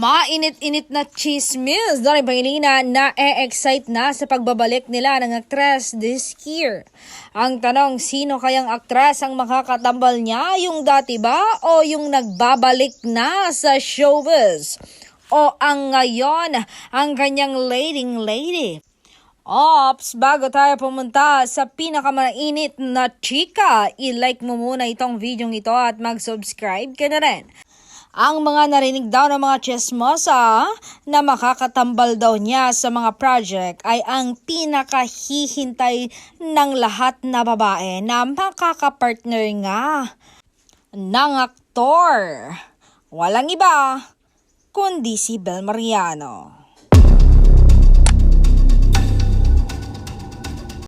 Mainit-init na chismis dahil Pailina na excite na sa pagbabalik nila ng aktres this year. Ang tanong, sino kayang aktres ang makakatambal niya? Yung dati ba o yung nagbabalik na sa showbiz? O ang ngayon, ang kanyang leading lady? Ops, bago tayo pumunta sa pinakamainit na chika, i-like mo muna itong video ito at mag-subscribe ka na rin. Ang mga narinig daw ng mga chismosa na makakatambal daw niya sa mga project ay ang pinakahihintay ng lahat na babae na makakapartner nga ng aktor. Walang iba kundi si Bel Mariano.